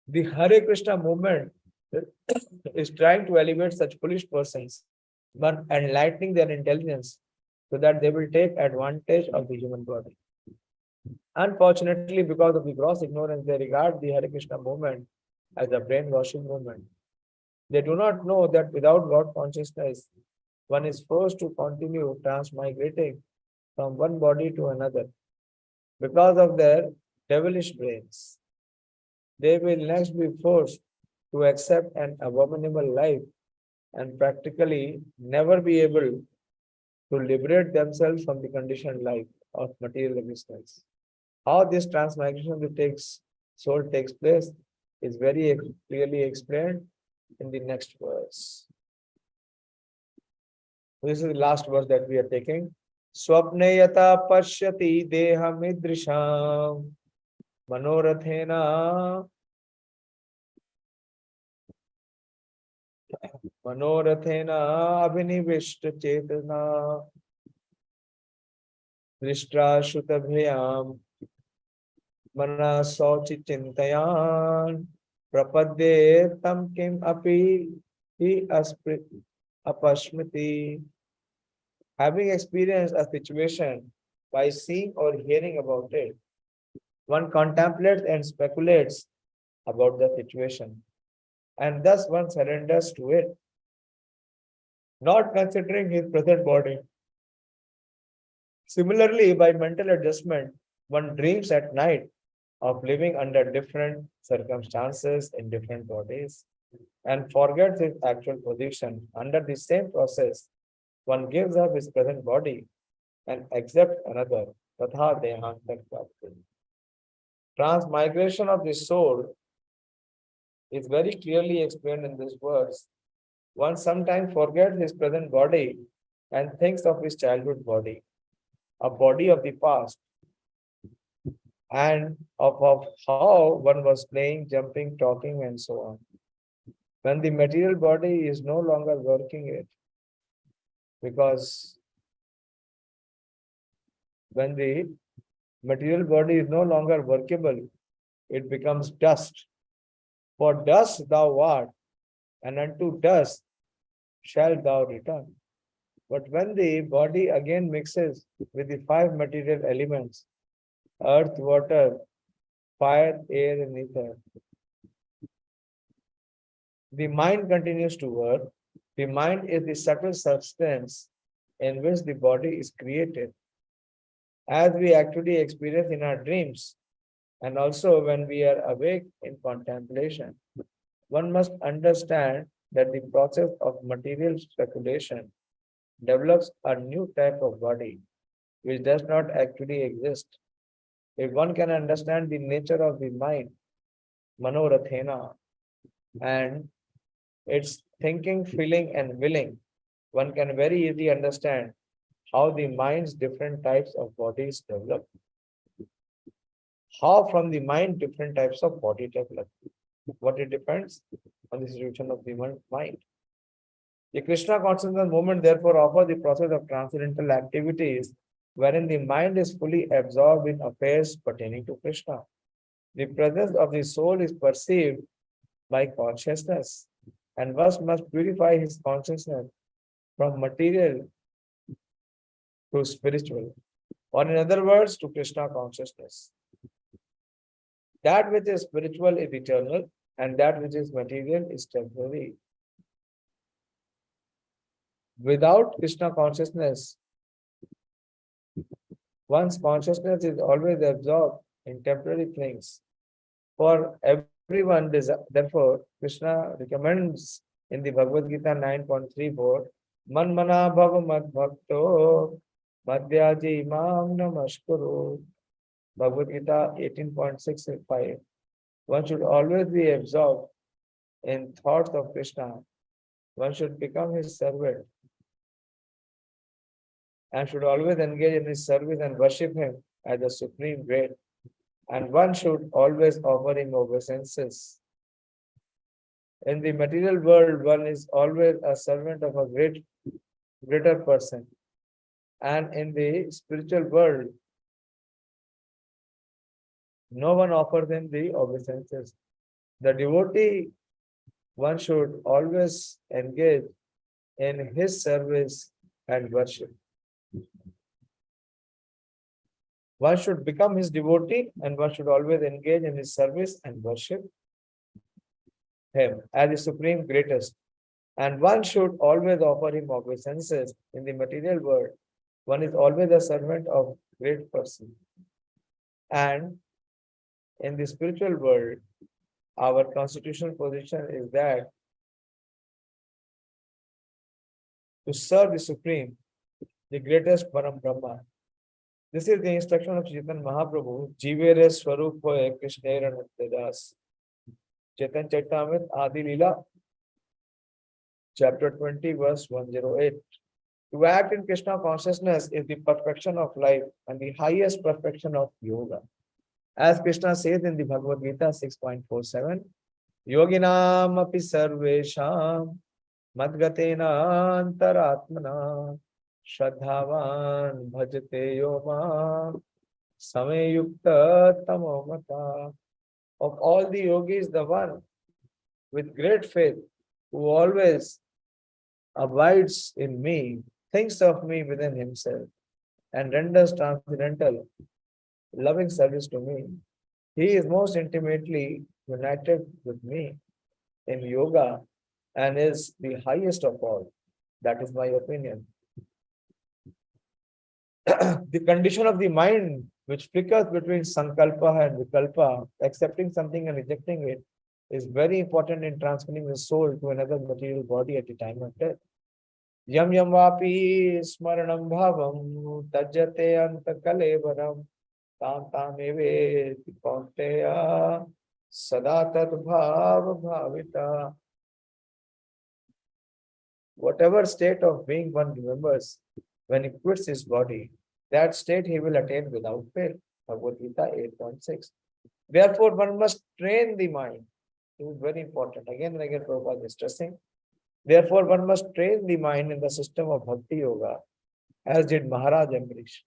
The Hare Krishna movement is trying to elevate such foolish persons, but enlightening their intelligence so that they will take advantage of the human body. Unfortunately, because of the gross ignorance, they regard the Hare Krishna movement as a brainwashing movement. They do not know that without God consciousness, one is forced to continue transmigrating from one body to another. Because of their devilish brains, they will next be forced to accept an abominable life and practically never be able to liberate themselves from the conditioned life of material existence. How this transmigration of the soul takes place is very clearly explained in the next verse. This is the last verse that we are taking. Swapne yata pashyati deham idrisham manorathena abhinivishta chetana drishtra shutabhyam mana sauchi chintayan prapadye tam kim api hi apashmiti. Having experienced a situation by seeing or hearing about it, one contemplates and speculates about the situation, and thus one surrenders to it, not considering his present body. Similarly, by mental adjustment, one dreams at night of living under different circumstances in different bodies and forgets his actual position. Under the same process, one gives up his present body and accepts another. Tatha dehantak prapti. Transmigration of the soul is very clearly explained in this verse. One sometimes forgets his present body and thinks of his childhood body, a body of the past, and of how one was playing, jumping, talking, and so on. When the material body is no longer working it, because when the material body is no longer workable, it becomes dust. For dust thou art, and unto dust shalt thou return. But when the body again mixes with the five material elements, earth, water, fire, air, and ether. The mind continues to work. The mind is the subtle substance in which the body is created. As we actually experience in our dreams, and also when we are awake in contemplation, one must understand that the process of material speculation develops a new type of body which does not actually exist. If one can understand the nature of the mind, Manorathena, and its thinking, feeling, and willing, one can very easily understand how the mind's different types of bodies develop. How from the mind different types of body develop. What it depends on the situation of the mind. The Krishna consciousness movement therefore offers the process of transcendental activities wherein the mind is fully absorbed in affairs pertaining to Krishna. The presence of the soul is perceived by consciousness, and one must purify his consciousness from material to spiritual, or in other words, to Krishna consciousness. That which is spiritual is eternal, and that which is material is temporary. Without Krishna consciousness, one's consciousness is always absorbed in temporary things. For everyone, therefore, Krishna recommends in the Bhagavad Gita 9.34, Manmana bhava mad bhakto madhyaji imam namaskuru. Bhagavad Gita 18.65. One should always be absorbed in thoughts of Krishna. One should become his servant and should always engage in his service and worship him as the supreme great. And one should always offer him obeisances. In the material world, one is always a servant of a greater person. And in the spiritual world, no one offers him the obeisances. The devotee, one should always engage in his service and worship. One should become his devotee and one should always engage in his service and worship him as the supreme greatest. And one should always offer him obeisances. In the material world, one is always a servant of great person. And in the spiritual world, our constitutional position is that to serve the supreme, the greatest Param Brahma. This is the instruction of Chaitanya Mahaprabhu, Jivere Swarup Hoye Krishnera Nityadas. Chaitanya Charitamrita Adi Leela, chapter 20, verse 108. To act in Krishna consciousness is the perfection of life and the highest perfection of yoga. As Krishna says in the Bhagavad Gita 6.47, Yoginam api sarvesham madgatena antaratmana Shraddhavan bhajate yoma samyukta tamomata. Of all the yogis, the one with great faith who always abides in me, thinks of me within himself, and renders transcendental, loving service to me. He is most intimately united with me in yoga and is the highest of all. That is my opinion. The condition of the mind which flickers between sankalpa and vikalpa, accepting something and rejecting it, is very important in transferring the soul to another material body at the time of death. Yam yam vapi smaranam bhavam tajjate antakalevaram tam tam eve kaunteya sada tat bhava bhavita. Whatever state of being one remembers when he quits his body, that state he will attain without fail. Bhagavad Gita 8.6. Therefore, one must train the mind. It is very important. Again and again, Prabhupada is stressing. Therefore, one must train the mind in the system of Bhakti Yoga, as did Maharaj Ambarish,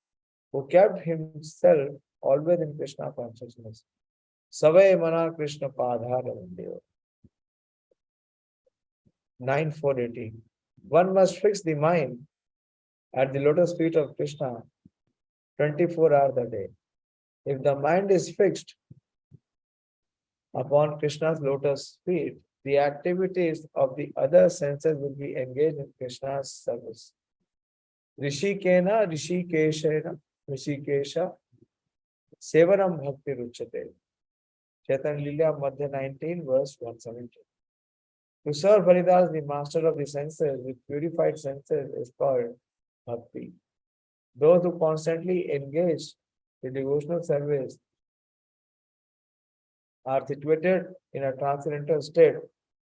who kept himself always in Krishna consciousness. Savay mana Krishna padhara vandeo. 9.480. One must fix the mind at the lotus feet of Krishna 24 hours a day. If the mind is fixed, upon Krishna's lotus feet, the activities of the other senses will be engaged in Krishna's service. Rishikena, Rishikesha, Sevaram Bhakti Ruchate. Chaitanya Lila Madhya 19, verse 117. To serve Haridas, the master of the senses, with purified senses, is called Bhakti. Those who constantly engage in devotional service are situated in a transcendental state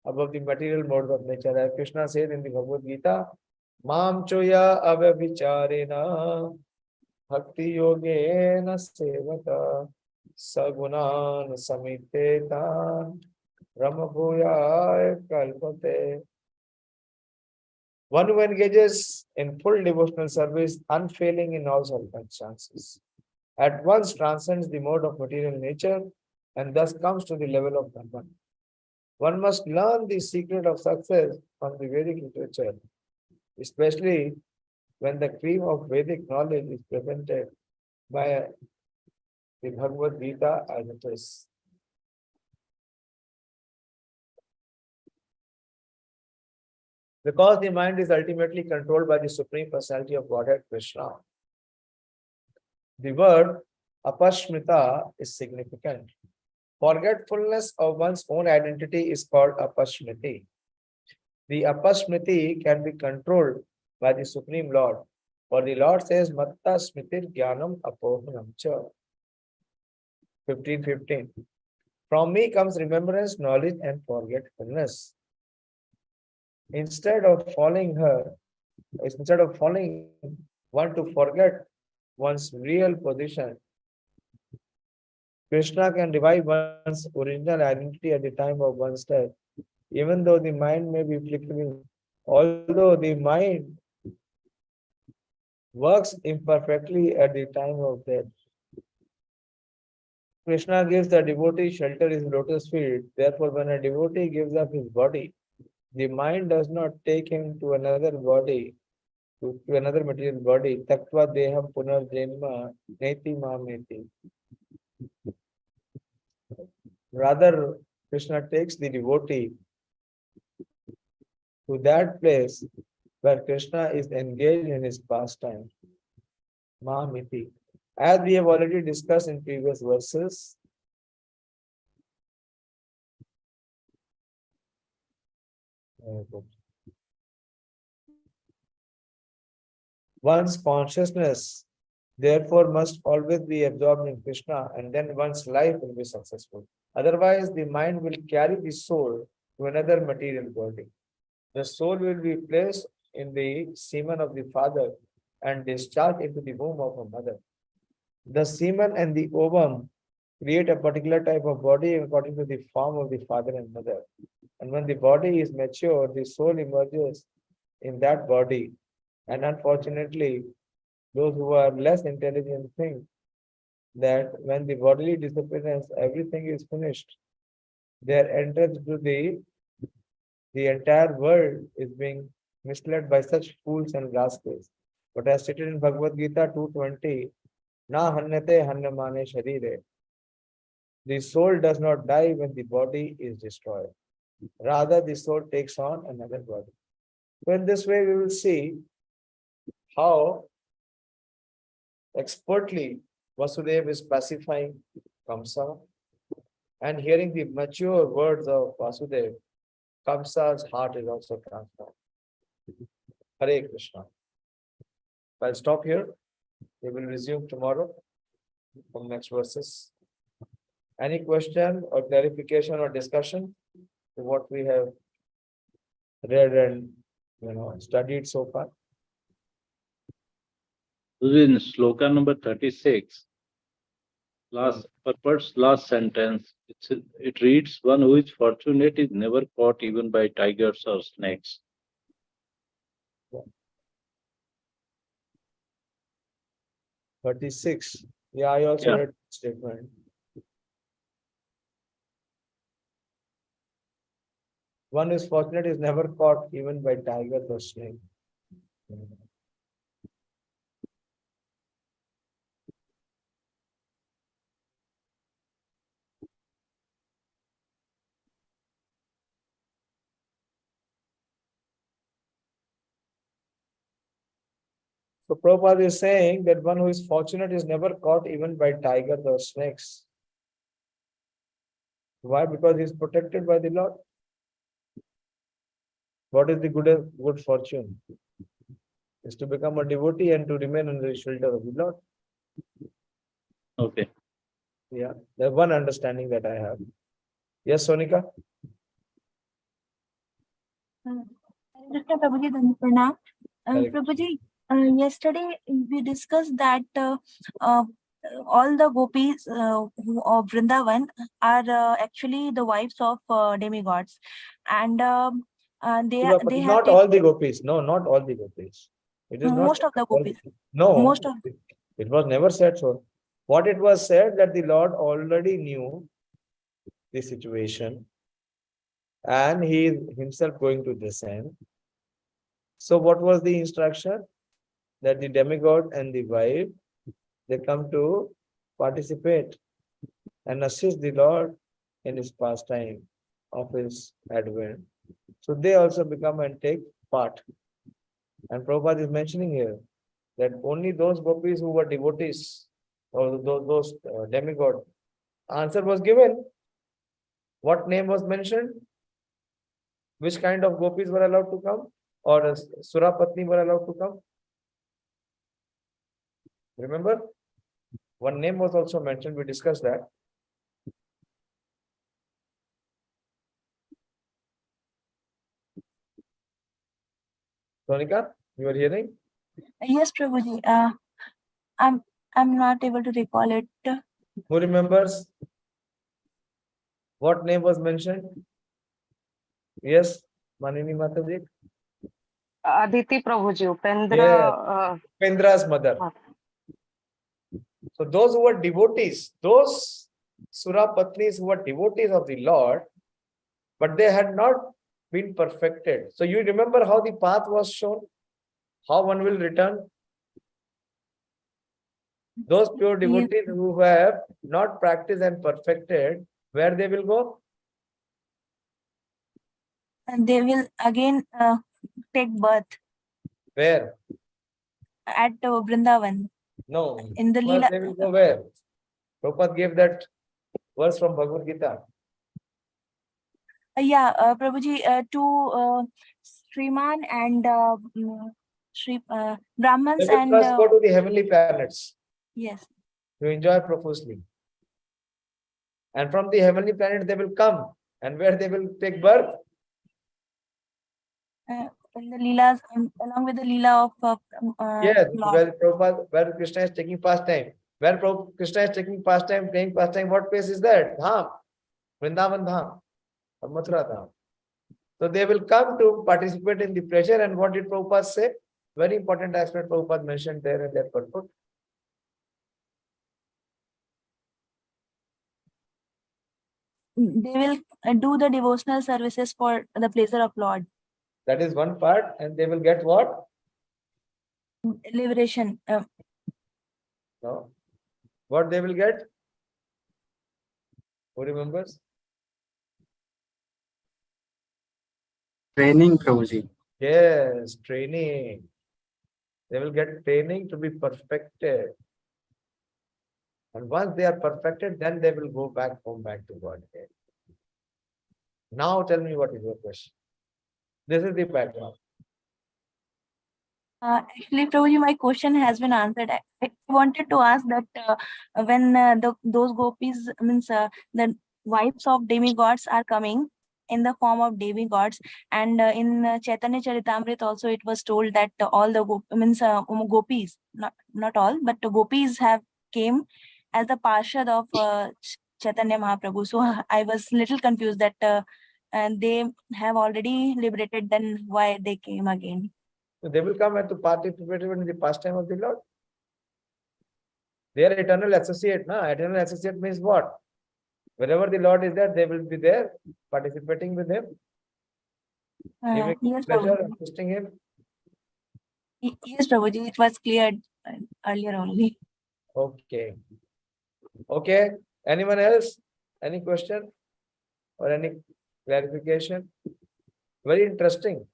above the material modes of nature. As Krishna says in the Bhagavad Gita, Mam choya avavicharena bhakti yogena sevata sagunan samitetan ramabhuya kalpate. One who engages in full devotional service, unfailing in all circumstances, at once transcends the mode of material nature and thus comes to the level of Brahman. One must learn the secret of success from the Vedic literature, especially when the cream of Vedic knowledge is presented by the Bhagavad Gita as it is. Because the mind is ultimately controlled by the Supreme Personality of Godhead, Krishna, the word apashmita is significant. Forgetfulness of one's own identity is called apashmiti. The apashmiti can be controlled by the Supreme Lord. For the Lord says, Matta smitir jnanam apohanam cha. 15:15. From me comes remembrance, knowledge, and forgetfulness. Instead of following one to forget one's real position, Krishna can revive one's original identity at the time of one's death, even though the mind may be flickering. Although the mind works imperfectly at the time of death, Krishna gives the devotee shelter in his lotus feet. Therefore, when a devotee gives up his body, the mind does not take him to another body, to another material body. Tattva deham punarjanma neti mameti. Rather, Krishna takes the devotee to that place where Krishna is engaged in his pastime. Mamiti. As we have already discussed in previous verses, one's consciousness therefore must always be absorbed in Krishna, and then one's life will be successful. Otherwise, the mind will carry the soul to another material body. The soul will be placed in the semen of the father and discharged into the womb of a mother. The semen and the ovum create a particular type of body according to the form of the father and mother. And when the body is mature, the soul emerges in that body. And unfortunately, those who are less intelligent think that when the bodily disappearance, everything is finished. Their entrance to the entire world is being misled by such fools and rascals. But as stated in Bhagavad Gita 2:20, Na hanyate hanyamane sharire. The soul does not die when the body is destroyed. Rather, the soul takes on another body. So in this way, we will see how expertly Vasudeva is pacifying Kamsa, and hearing the mature words of Vasudeva, Kamsa's heart is also transformed. Hare Krishna. I'll stop here. We will resume tomorrow from next verses. Any question or clarification or discussion to what we have read and studied so far? In sloka number 36, last sentence, it reads, one who is fortunate is never caught even by tigers or snakes. 36. Yeah, I also read statement. One who is fortunate is never caught even by tigers or snake. So Prabhupada is saying that one who is fortunate is never caught even by tigers or snakes. Why? Because he is protected by the Lord. What is the good fortune? Is to become a devotee and to remain under the shelter of the Lord. Okay. Yeah, the one understanding that I have. Yes, Sonika? Kṛṣṇa Prabhuji, Pranam. Correct. Prabhuji, yesterday we discussed that all the gopis of Vrindavan are actually the wives of demigods, and they But have not all the gopis. No, not all the gopis. It is not most of the all gopis. No, Most of it was never said so. What it was said that the Lord already knew the situation and he is himself going to descend. So what was the instruction? That the demigod and the wife, they come to participate and assist the Lord in his pastime of his advent. So they also become and take part. And Prabhupada is mentioning here that only those gopis who were devotees or those demigod, answer was given. What name was mentioned? Which kind of gopis were allowed to come? Or Surapatni were allowed to come? Remember? One name was also mentioned. We discussed that. Sonika, you are hearing? yes, Prabhuji. I'm not able to recall it. Who remembers? What name was mentioned? Yes, Manini Mataji. Aditi Prabhuji, Yes. Upendra. Upendra's mother. So those who were devotees, those Surapatnis who were devotees of the Lord, but they had not been perfected. So you remember how the path was shown? How one will return? Those pure devotees who have not practiced and perfected, where they will go? And they will again take birth Where? at Vrindavan. No. In the First Leela. they will go where? Prabhupada gave that verse from Bhagavad Gita. Prabhuji, to Shriman and Brahmans They will and first go to the heavenly planets yes. to enjoy profusely. And from the heavenly planet they will come. And where they will take birth? In the Leelas, along with the Leela of Yes, Lord. where Kṛṣṇa is taking pastime. Where Kṛṣṇa is taking pastime, playing pastime, what place is that? Dham. Vrindavan Dham. Or Mathura Dham. So they will come to participate in the pleasure. And what did Prabhupada say? Very important aspect Prabhupada mentioned there in that purport. They will do the devotional services for the pleasure of Lord. That is one part. And they will get what? Liberation. No. What they will get? Who remembers? Training, Prabhuji. Yes, training. They will get training to be perfected. And once they are perfected, then they will go back home, back to Godhead. Now tell me what is your question. This is the background. Actually, Prabhuji, my question has been answered. I wanted to ask that when those gopis, means the wives of demigods are coming in the form of demigods, and in Chaitanya Charitamrita also it was told that all the gopis, not all, but the gopis have came as the Parshad of Chaitanya Mahaprabhu. So I was little confused that and they have already liberated, then why they came again? So they will come and to participate in the pastime of the Lord. They are eternal associate. No? Eternal associate means what? Wherever the Lord is there, they will be there, participating with him, giving Yes, pleasure, Prabhuji. assisting him. Yes, Prabhuji, it was cleared earlier only. Okay. Okay. Anyone else? Any question or any clarification? Very interesting.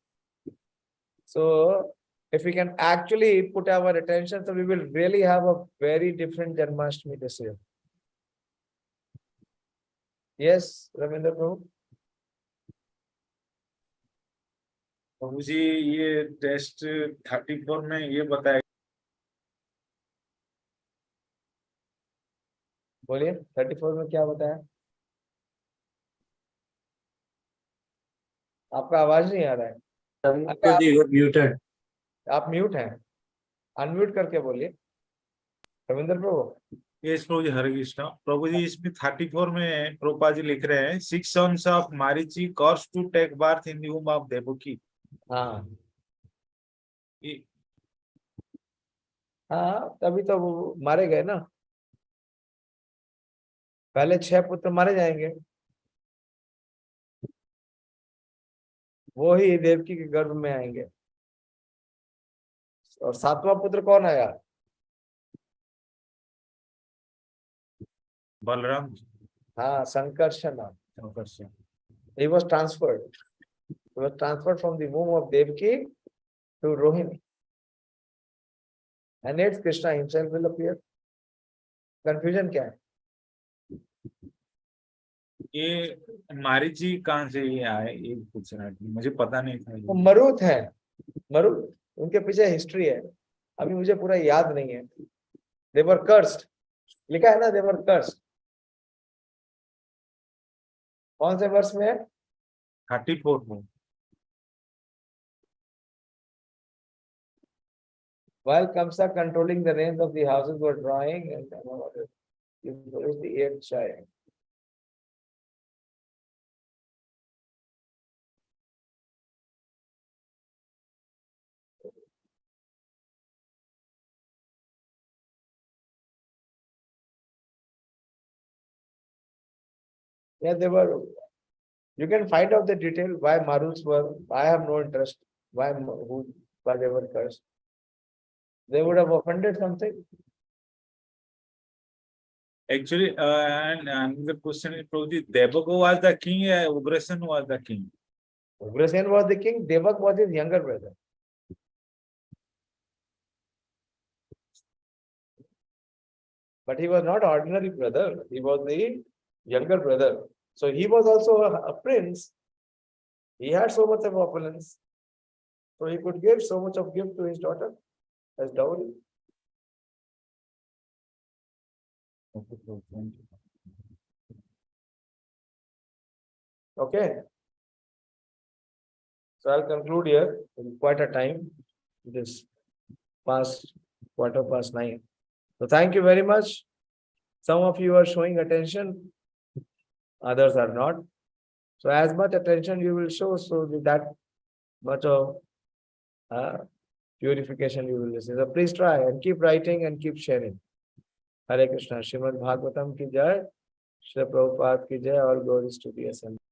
So If we can actually put our attention, so we will really have a very different Janmāṣṭamī this year. Yes, Ravindra Prabhu? प्रभु जी ये test 34 में ये बताया बोलिए 34 में क्या बताया? आपका आवाज नहीं आ रहा है। जी म्यूटेड। आप म्यूट हैं, अनम्यूट करके बोलिए रविंद्र प्रभु। यस प्रभु जी, हरे कृष्णा। प्रभु जी इसमें 34 में प्रभुपाद जी लिख रहे हैं 6 sons of Marichi caused to take birth in the womb of Devaki. हाँ ये- हाँ, तभी तो वो मारे गए ना, पहले 6 पुत्र मारे जाएंगे, वो ही देवकी के गर्भ में आएंगे। और 7वां पुत्र कौन आया? बलराम हाँ, Sankarshan. Sankarshan. He was transferred. He was transferred from the womb of Devaki to Rohini. And it's Krishna himself will appear. Confusion क्या है? ये मारिची कहाँ से ये आए, ये पूछना है, मुझे पता नहीं था वो ये। मरुत है, मरुत, उनके पीछे हिस्ट्री है, अभी मुझे पूरा याद नहीं है। They were cursed, लिखा है ना, they were cursed। कौन से वर्ष में है? 34 में। While Kamsa controlling the reins of the houses were drawing, and it was the 8th child. Yeah, they were. You can find out the detail why Maruts were. I have no interest. Why they were cursed? They would have offended something. Actually, and the question is, Prabhuji, Devaka was the king, Ugrasen was the king. Ugrasen was the king. Devak was his younger brother. But he was not ordinary brother. He was the younger brother. So he was also a prince. He had so much of opulence. So he could give so much of gift to his daughter as dowry. Okay. So I'll conclude here in quite a time. It is past 9:15. So thank you very much. Some of you are showing attention, others are not. So as much attention you will show, so that much of purification you will receive. So please try and keep writing and keep sharing. Hare Krishna. Śrīmad-Bhāgavatam ki jai. Shri Prabhupada ki jai. All glories to the Ascended.